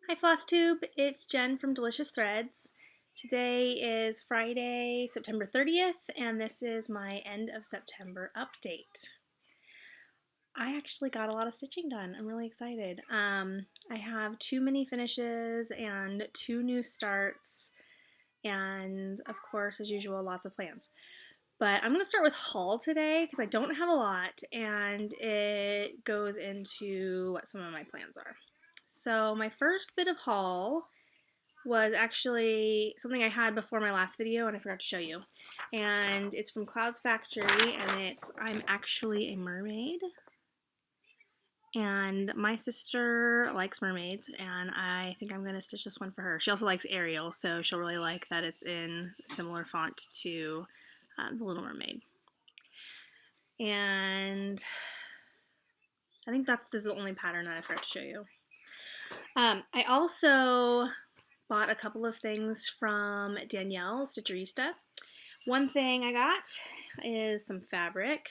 Hi FlossTube, it's Jen from Delicious Threads. Today is Friday, September 30th, and this is my end of September update. I actually got a lot of stitching done. I'm really excited. I have 2 mini finishes and 2 new starts, and of course, as usual, lots of plans. But I'm going to start with haul today because I don't have a lot, and it goes into what some of my plans are. So my first bit of haul was actually something I had before my last video and I forgot to show you. And it's from Cloud's Factory, and it's I'm Actually a Mermaid. And my sister likes mermaids, and I think I'm going to stitch this one for her. She also likes Ariel, so she'll really like that it's in similar font to The Little Mermaid. And I think this is the only pattern that I forgot to show you. I also bought a couple of things from Danielle, Stitchery. One thing I got is some fabric.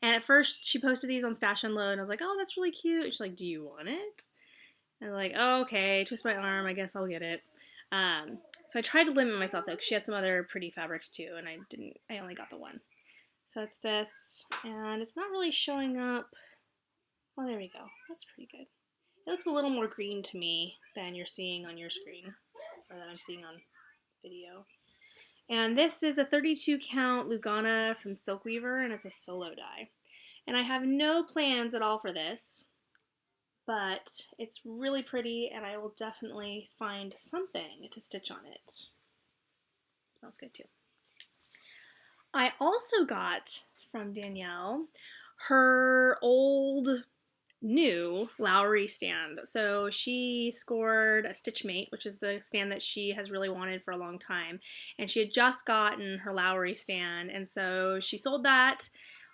And at first she posted these on Stash Unload, and I was like, oh, that's really cute. She's like, do you want it? And I'm like, oh, okay, twist my arm, I guess I'll get it. So I tried to limit myself though, because she had some other pretty fabrics too, and I only got the one. So it's this, and it's not really showing up. Oh, there we go. That's pretty good. It looks a little more green to me than you're seeing on your screen, or that I'm seeing on video. And this is a 32 count Lugana from Silkweaver, and it's a solo die. And I have no plans at all for this, but it's really pretty, and I will definitely find something to stitch on it. It smells good too. I also got from Danielle her old new Lowry stand. So she scored a Stitchmate, which is the stand that she has really wanted for a long time, and she had just gotten her Lowry stand, and so she sold that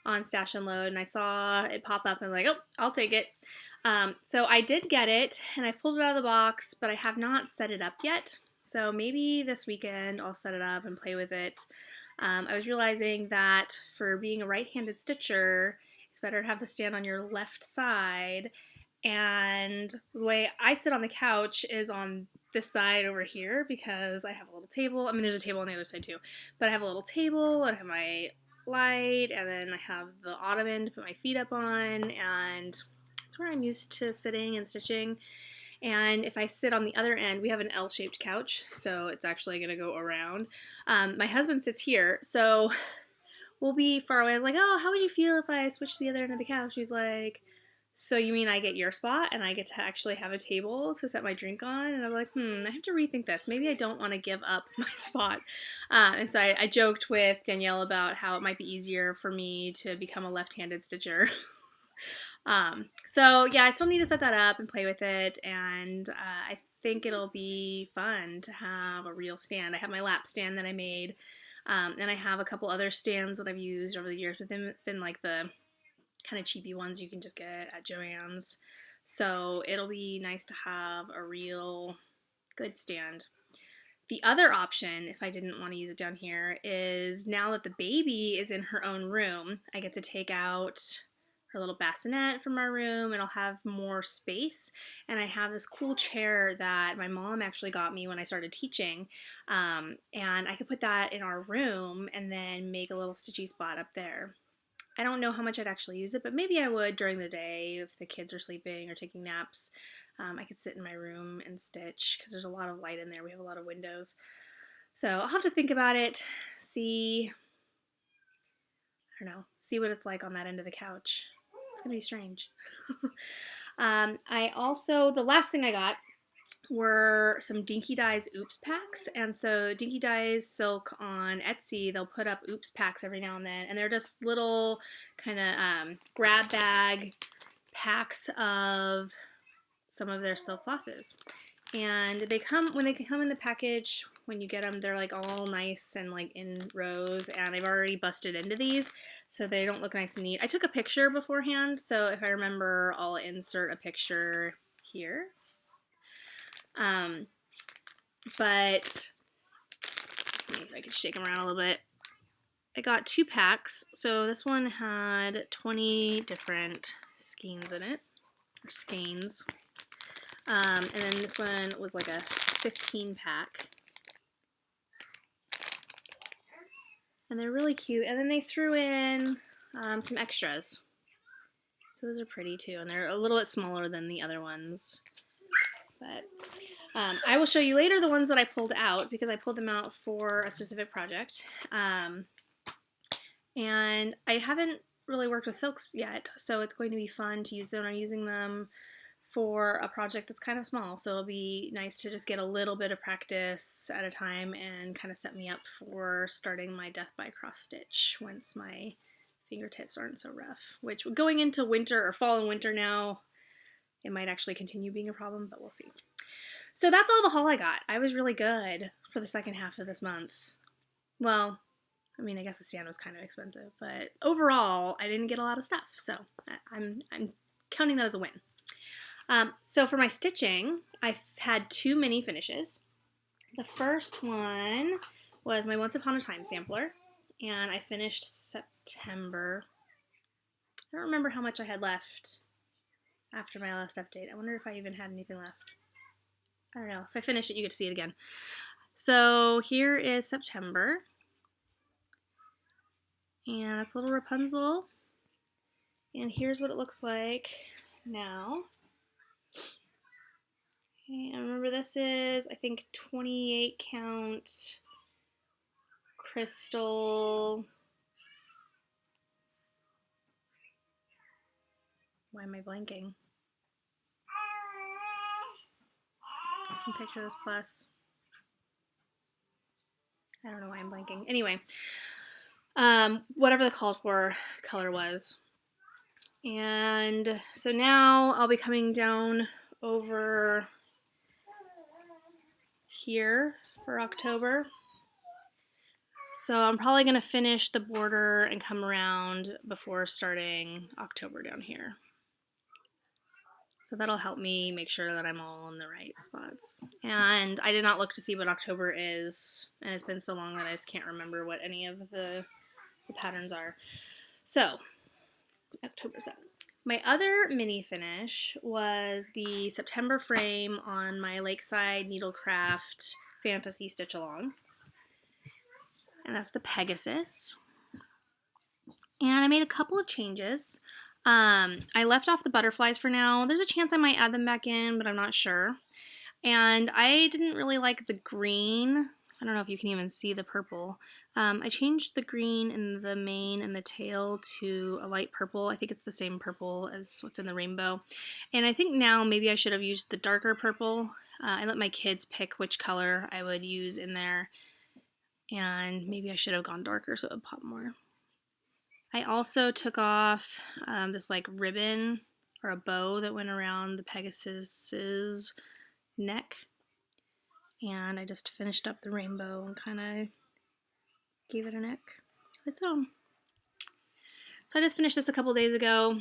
on Stash Unload, and I saw it pop up and I'm like, oh, I'll take it. So I did get it, and I've pulled it out of the box, but I have not set it up yet. So maybe this weekend I'll set it up and play with it. I was realizing that for being a right-handed stitcher, it's better to have the stand on your left side, and the way I sit on the couch is on this side over here because I have a little table. I mean, there's a table on the other side too, but I have a little table, and I have my light, and then I have the ottoman to put my feet up on, and it's where I'm used to sitting and stitching. And if I sit on the other end, we have an L-shaped couch, so it's actually going to go around. My husband sits here, so we'll be far away. I was like, oh, how would you feel if I switched to the other end of the couch? He's like, so you mean I get your spot and I get to actually have a table to set my drink on? And I'm like, I have to rethink this. Maybe I don't want to give up my spot. And so I joked with Danielle about how it might be easier for me to become a left-handed stitcher. So yeah, I still need to set that up and play with it, and I think it'll be fun to have a real stand. I have my lap stand that I made, and I have a couple other stands that I've used over the years, but they've been like the kind of cheapy ones you can just get at Joann's. So it'll be nice to have a real good stand. The other option, if I didn't want to use it down here, is now that the baby is in her own room, I get to take out her little bassinet from our room, and I'll have more space. And I have this cool chair that my mom actually got me when I started teaching, and I could put that in our room and then make a little stitchy spot up there. I don't know how much I'd actually use it, but maybe I would during the day if the kids are sleeping or taking naps. I could sit in my room and stitch because there's a lot of light in there. We have a lot of windows. So I'll have to think about it, see what it's like on that end of the couch. It's gonna be strange. The last thing I got were some Dinky Dyes Oops packs, and so Dinky Dyes Silk on Etsy, they'll put up Oops packs every now and then, and they're just little kind of grab bag packs of some of their silk flosses. And when they come in the package, when you get them, they're like all nice and like in rows, and I've already busted into these, so they don't look nice and neat. I took a picture beforehand, so if I remember, I'll insert a picture here. But maybe if I could shake them around a little bit. I got 2 packs, so this one had 20 different skeins in it, or skeins. And then this one was like a 15 pack. And they're really cute. And then they threw in some extras. So those are pretty too. And they're a little bit smaller than the other ones. But I will show you later the ones that I pulled out because I pulled them out for a specific project. And I haven't really worked with silks yet, so it's going to be fun to use them. I'm using them for a project that's kind of small, so it'll be nice to just get a little bit of practice at a time and kind of set me up for starting my death by cross stitch once my fingertips aren't so rough, which going into winter or fall and winter now, it might actually continue being a problem, but we'll see. So that's all the haul I got. I was really good for the second half of this month. Well, I mean, I guess the stand was kind of expensive, but overall, I didn't get a lot of stuff, so I'm counting that as a win. So for my stitching, I had 2 mini finishes. The first one was my Once Upon a Time sampler, and I finished September. I don't remember how much I had left after my last update. I wonder if I even had anything left. I don't know. If I finish it, you get to see it again. So here is September. And that's a little Rapunzel. And here's what it looks like now. And remember, this is, I think, 28 count crystal. Why am I blanking? I can picture this plus. I don't know why I'm blanking. Anyway, whatever the called for color was. And so now I'll be coming down over here for October. So I'm probably going to finish the border and come around before starting October down here. So that'll help me make sure that I'm all in the right spots. And I did not look to see what October is, and it's been so long that I just can't remember what any of the patterns are. So, October 7th. My other mini finish was the September frame on my Lakeside Needlecraft Fantasy Stitch Along. And that's the Pegasus. And I made a couple of changes. I left off the butterflies for now. There's a chance I might add them back in, but I'm not sure. And I didn't really like the green. I don't know if you can even see the purple. I changed the green in the mane and the tail to a light purple. I think it's the same purple as what's in the rainbow. And I think now maybe I should have used the darker purple. I let my kids pick which color I would use in there. And maybe I should have gone darker so it would pop more. I also took off this like ribbon or a bow that went around the Pegasus's neck. And I just finished up the rainbow and kind of gave it a neck of its own. So I just finished this a couple days ago.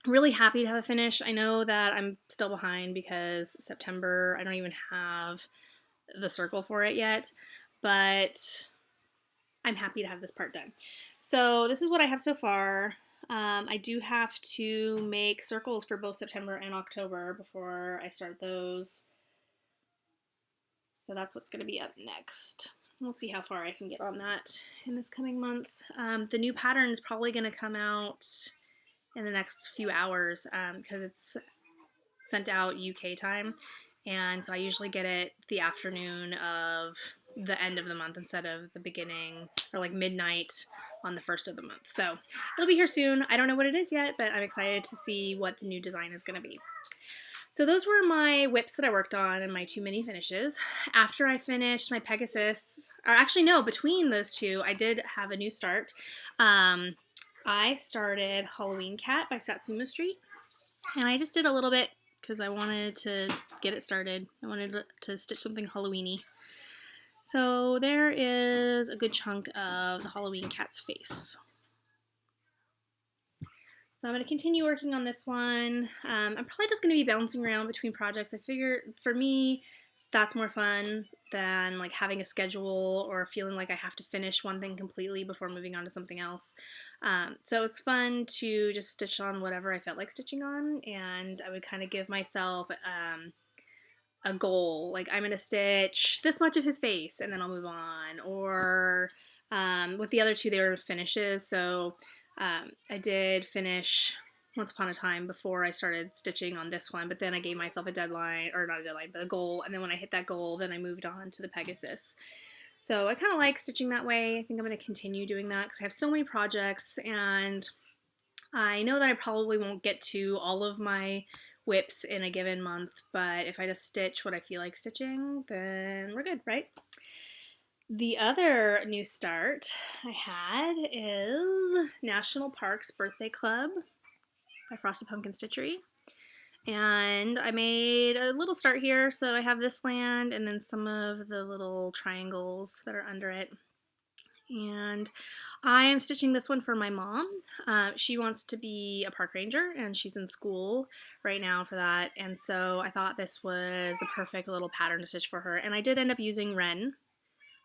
Really happy to have a finish. I know that I'm still behind because September, I don't even have the circle for it yet, but I'm happy to have this part done. So this is what I have so far. I do have to make circles for both September and October before I start those. So that's what's going to be up next. We'll see how far I can get on that in this coming month. The new pattern is probably going to come out in the next few hours because it's sent out UK time. And so I usually get it the afternoon of the end of the month instead of the beginning or like midnight on the first of the month. So it'll be here soon. I don't know what it is yet, but I'm excited to see what the new design is going to be. So those were my whips that I worked on and my 2 mini finishes. After I finished my Pegasus, or actually no, between those two, I did have a new start. I started Halloween Cat by Satsuma Street, and I just did a little bit because I wanted to get it started. I wanted to stitch something Halloween-y. So there is a good chunk of the Halloween Cat's face. So I'm going to continue working on this one. I'm probably just going to be bouncing around between projects. I figure for me, that's more fun than like having a schedule or feeling like I have to finish one thing completely before moving on to something else. So it was fun to just stitch on whatever I felt like stitching on, and I would kind of give myself a goal, like I'm gonna stitch this much of his face and then I'll move on, or with the other two they were finishes, so I did finish Once Upon a Time before I started stitching on this one, but then I gave myself a deadline, or not a deadline, but a goal, and then when I hit that goal, then I moved on to the Pegasus. So I kind of like stitching that way. I think I'm going to continue doing that because I have so many projects, and I know that I probably won't get to all of my whips in a given month, but if I just stitch what I feel like stitching, then we're good, right? The other new start I had is National Parks Birthday Club by Frosted Pumpkin Stitchery. And I made a little start here, so I have this land and then some of the little triangles that are under it. And I am stitching this one for my mom. She wants to be a park ranger, and she's in school right now for that, and so I thought this was the perfect little pattern to stitch for her. And I did end up using Wren.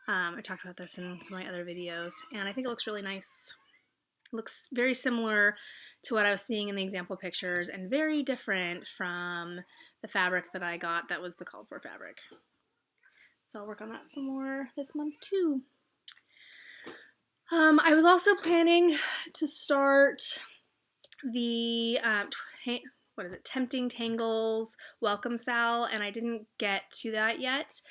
I talked about this in some of my other videos, and I think it looks really nice. It looks very similar to what I was seeing in the example pictures, and very different from the fabric that I got that was the called for fabric. So I'll work on that some more this month too. I was also planning to start the Tempting Tangles Welcome Sal, and I didn't get to that yet,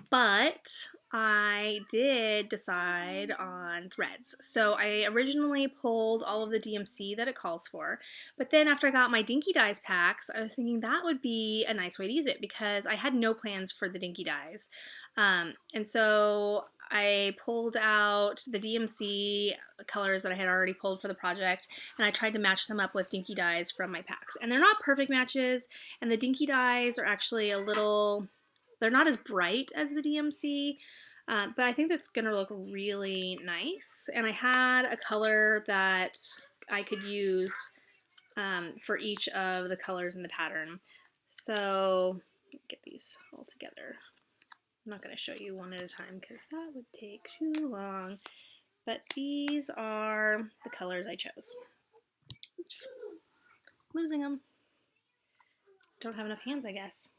but I did decide on threads. So I originally pulled all of the DMC that it calls for, but then after I got my Dinky Dyes packs, I was thinking that would be a nice way to use it because I had no plans for the Dinky Dyes. And so I pulled out the DMC colors that I had already pulled for the project, and I tried to match them up with Dinky Dyes from my packs. And they're not perfect matches, and the Dinky Dyes are actually they're not as bright as the DMC, but I think that's going to look really nice. And I had a color that I could use for each of the colors in the pattern. So let me get these all together. I'm not going to show you one at a time because that would take too long. But these are the colors I chose. Oops. Losing them. Don't have enough hands, I guess.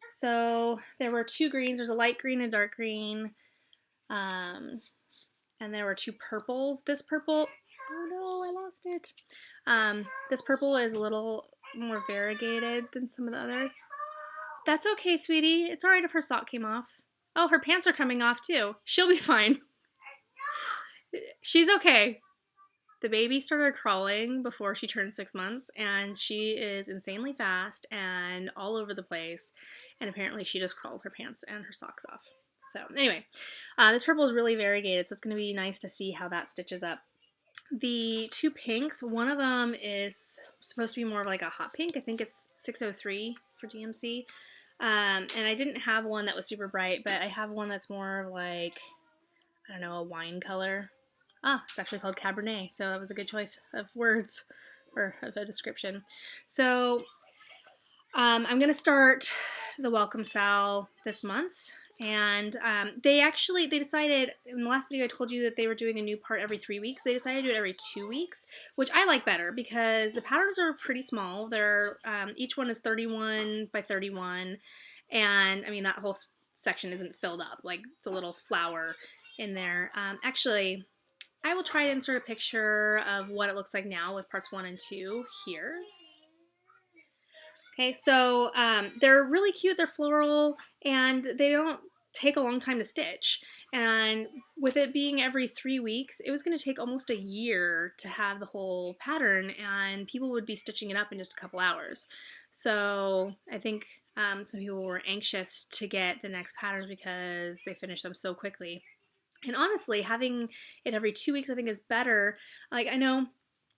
So there were two greens. There's a light green and dark green. And there were two purples. This purple, oh no, I lost it. This purple is a little more variegated than some of the others. That's okay, sweetie. It's alright if her sock came off. Oh, her pants are coming off too. She'll be fine. She's okay. The baby started crawling before she turned 6 months, and she is insanely fast and all over the place, and apparently she just crawled her pants and her socks off. So anyway, this purple is really variegated, so it's going to be nice to see how that stitches up. The two pinks, one of them is supposed to be more of like a hot pink. I think it's 603 for DMC. And I didn't have one that was super bright, but I have one that's more like, I don't know, a wine color. Ah, it's actually called Cabernet, so that was a good choice of words, or of a description. So I'm going to start the Welcome Sal this month, and they decided, in the last video I told you that they were doing a new part every 3 weeks. They decided to do it every 2 weeks, which I like better because the patterns are pretty small. They're each one is 31 by 31, and I mean that whole section isn't filled up, like it's a little flower in there. Actually, I will try to insert a picture of what it looks like now with parts 1 and 2 here. Okay, so they're really cute, they're floral, and they don't take a long time to stitch. And with it being every 3 weeks, it was going to take almost a year to have the whole pattern, and people would be stitching it up in just a couple hours. So I think some people were anxious to get the next patterns because they finished them so quickly. And honestly, having it every 2 weeks I think is better. Like, I know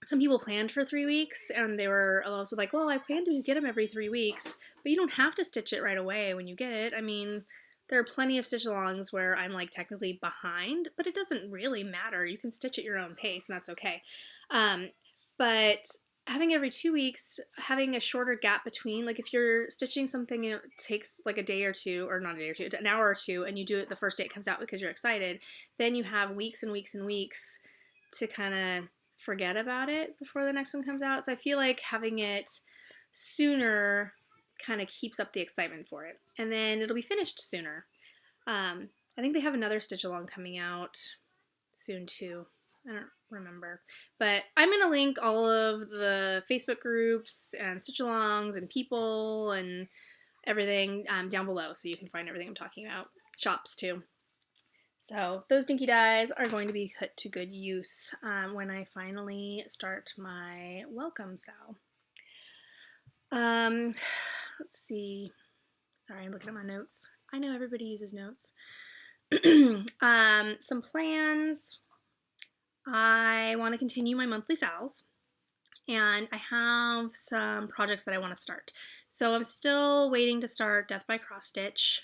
some people planned for 3 weeks, and they were also like, well, I plan to get them every 3 weeks, but you don't have to stitch it right away when you get it. I mean, there are plenty of stitch-alongs where I'm like technically behind, but it doesn't really matter. You can stitch at your own pace, and that's okay. But having every 2 weeks, having a shorter gap between, like if you're stitching something and it takes like a day or two, or not a day or two, an hour or two, and you do it the first day it comes out because you're excited, then you have weeks and weeks and weeks to kind of forget about it before the next one comes out. So I feel like having it sooner kind of keeps up the excitement for it. And then it'll be finished sooner. I think they have another stitch along coming out soon too. I don't remember. But I'm going to link all of the Facebook groups and stitch alongs and people and everything down below, so you can find everything I'm talking about. Shops too. So those dinky dies are going to be put to good use when I finally start my welcome sal. Let's see. Sorry, I'm looking at my notes. I know everybody uses notes. Some plans. I want to continue my monthly sals, and I have some projects that I want to start. So I'm still waiting to start Death by Cross Stitch.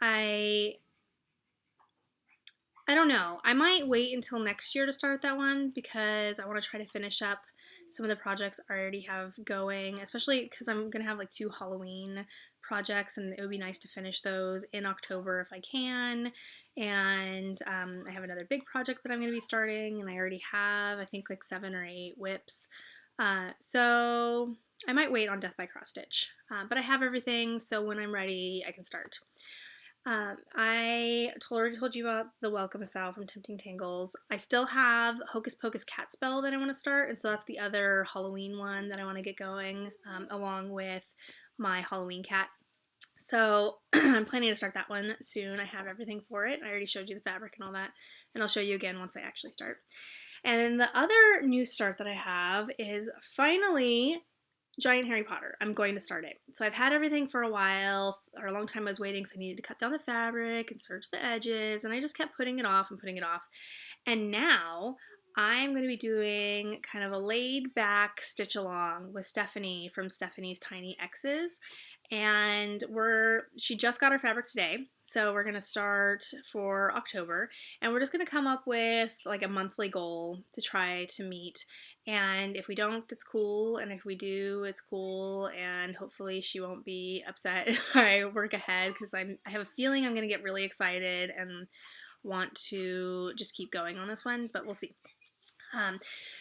I don't know. I might wait until next year to start that one because I want to try to finish up some of the projects I already have going, especially because I'm going to have like 2 Halloween projects, and it would be nice to finish those in October if I can. And I have another big project that I'm going to be starting, and I already have, I think, like 7 or 8 whips. So I might wait on Death by Cross Stitch, but I have everything, so when I'm ready, I can start. I already told you about the Welcome Sal from Tempting Tangles. I still have Hocus Pocus Cat Spell that I want to start, and so that's the other Halloween one that I want to get going, along with my Halloween cat. So I'm planning to start that one soon. I have everything for it. I already showed you the fabric and all that, and I'll show you again once I actually start. And then the other new start that I have is finally Giant Harry Potter. I'm going to start it. So I've had everything for a while, or a long time I was waiting, so I needed to cut down the fabric and serge the edges, and I just kept putting it off and putting it off. And now I'm going to be doing kind of a laid back stitch along with Stephanie from Stephanie's Tiny X's. And she just got her fabric today, so we're going to start for October, and we're just going to come up with like a monthly goal to try to meet. And if we don't, it's cool, and if we do, it's cool, and hopefully she won't be upset if I work ahead, because I have a feeling I'm going to get really excited and want to just keep going on this one, but we'll see.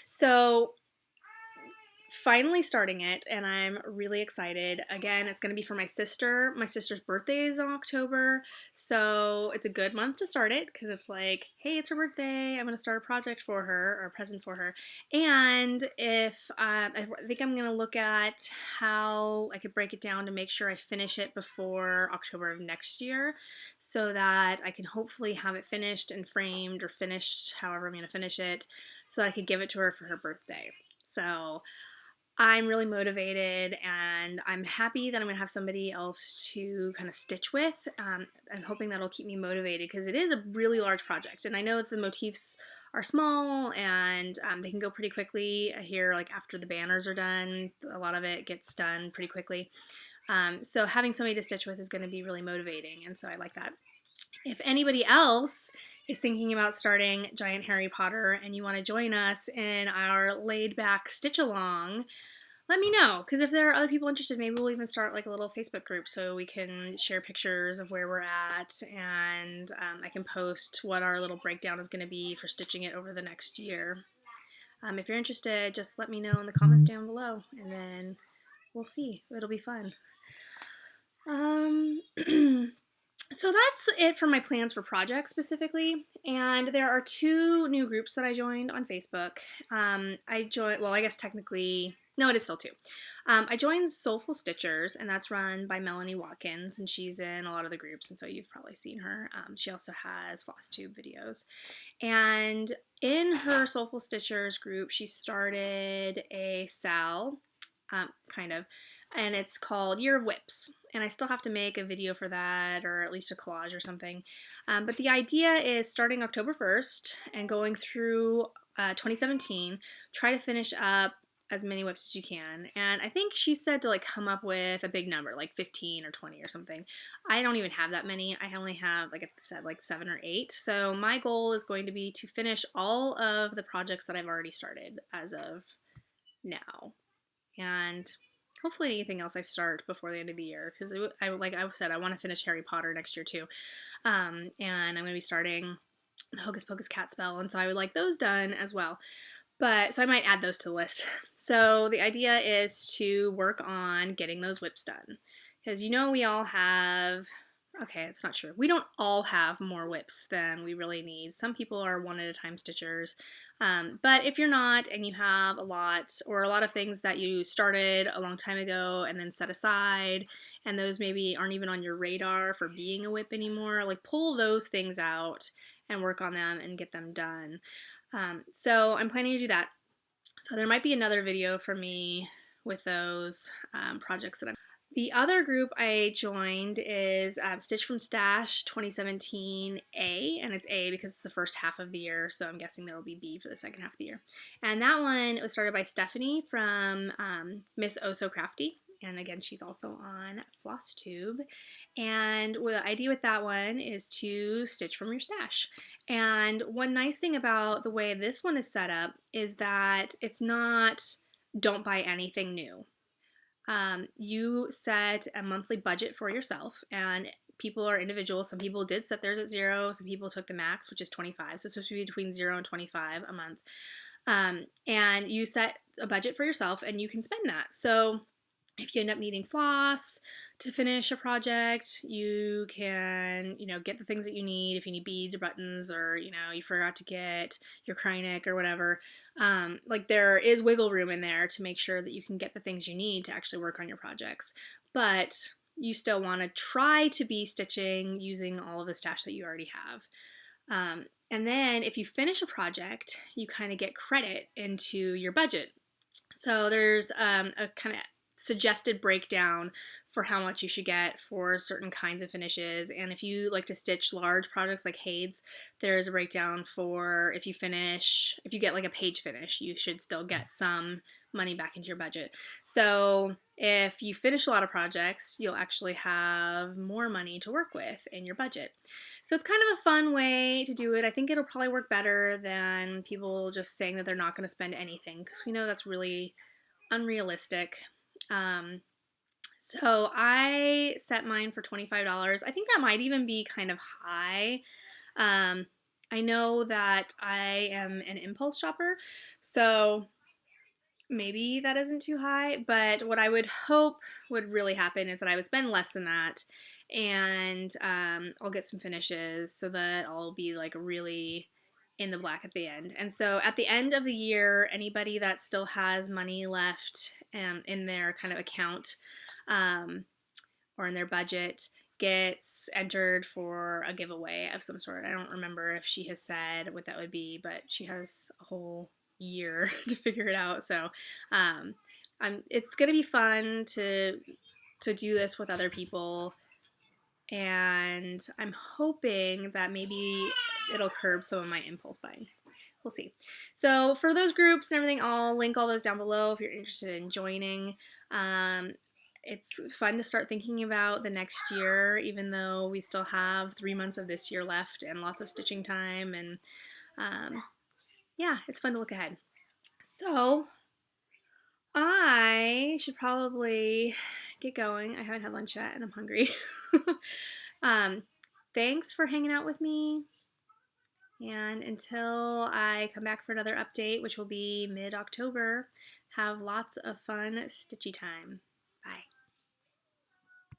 So finally starting it, and I'm really excited. Again, it's going to be for my sister. My sister's birthday is in October, so it's a good month to start it because it's like, hey, it's her birthday. I'm going to start a project for her or a present for her. And if I think I'm going to look at how I could break it down to make sure I finish it before October of next year, so that I can hopefully have it finished and framed, or finished however I'm going to finish it, so that I could give it to her for her birthday. So I'm really motivated, and I'm happy that I'm going to have somebody else to kind of stitch with. I'm hoping that'll keep me motivated because it is a really large project, and I know that the motifs are small and they can go pretty quickly. I hear like after the banners are done, a lot of it gets done pretty quickly. So having somebody to stitch with is going to be really motivating, and so I like that. If anybody else is thinking about starting Giant Harry Potter and you want to join us in our laid-back stitch-along, let me know, because if there are other people interested, maybe we'll even start like a little Facebook group so we can share pictures of where we're at, and I can post what our little breakdown is going to be for stitching it over the next year. If you're interested, just let me know in the comments down below, and then we'll see. It'll be fun. So that's it for my plans for projects specifically, and there are 2 new groups that I joined on Facebook. Well, I guess technically, no, it is still 2. I joined Soulful Stitchers, and that's run by Melanie Watkins, and she's in a lot of the groups, and so you've probably seen her. She also has FlossTube videos. And in her Soulful Stitchers group, she started a sal, kind of, and it's called Year of Whips, and I still have to make a video for that, or at least a collage or something. But the idea is starting October 1st and going through 2017, try to finish up as many whips as you can. And I think she said to like come up with a big number, like 15 or 20 or something. I don't even have that many. I only have, like I said, like 7 or 8. So my goal is going to be to finish all of the projects that I've already started as of now. And hopefully anything else I start before the end of the year, because like I said, I want to finish Harry Potter next year too. And I'm going to be starting the Hocus Pocus Cat Spell, and so I would like those done as well. But so I might add those to the list. So the idea is to work on getting those whips done. Because you know we all have, okay, it's not true. We don't all have more whips than we really need. Some people are one at a time stitchers. But if you're not and you have a lot or a lot of things that you started a long time ago and then set aside and those maybe aren't even on your radar for being a whip anymore, like pull those things out and work on them and get them done. So I'm planning to do that. So there might be another video for me with those projects that I'm. The other group I joined is Stitch from Stash 2017A, and it's A because it's the first half of the year, so I'm guessing there will be B for the second half of the year. And that one was started by Stephanie from Miss Oh So Crafty, and again, she's also on FlossTube. And the idea with that one is to stitch from your stash. And one nice thing about the way this one is set up is that it's not don't buy anything new. You set a monthly budget for yourself, and people are individual. Some people did set theirs at 0. Some people took the max, which is 25. So it's supposed to be between 0 and 25 a month. And you set a budget for yourself, and you can spend that. So if you end up needing floss to finish a project, you can, get the things that you need. If you need beads or buttons, or, you forgot to get your Krynic or whatever, like there is wiggle room in there to make sure that you can get the things you need to actually work on your projects. But you still want to try to be stitching using all of the stash that you already have. And then if you finish a project, you kind of get credit into your budget. So there's a kind of suggested breakdown for how much you should get for certain kinds of finishes. And if you like to stitch large projects like Hades, there's a breakdown for if you get like a page finish, you should still get some money back into your budget. So if you finish a lot of projects, you'll actually have more money to work with in your budget. So it's kind of a fun way to do it. I think it'll probably work better than people just saying that they're not going to spend anything, because we know that's really unrealistic. So I set mine for $25. I think that might even be kind of high. I know that I am an impulse shopper, so maybe that isn't too high, but what I would hope would really happen is that I would spend less than that, and I'll get some finishes so that I'll be like really in the black at the end. And so at the end of the year, anybody that still has money left in their kind of account or in their budget gets entered for a giveaway of some sort. I don't remember if she has said what that would be, but she has a whole year to figure it out. So it's going to be fun to do this with other people, and I'm hoping that maybe it'll curb some of my impulse buying. We'll see. So for those groups and everything, I'll link all those down below if you're interested in joining. It's fun to start thinking about the next year, even though we still have 3 months of this year left and lots of stitching time, and yeah, it's fun to look ahead. So I should probably get going. I haven't had lunch yet and I'm hungry. Thanks for hanging out with me, and until I come back for another update, which will be mid-October, have lots of fun stitchy time.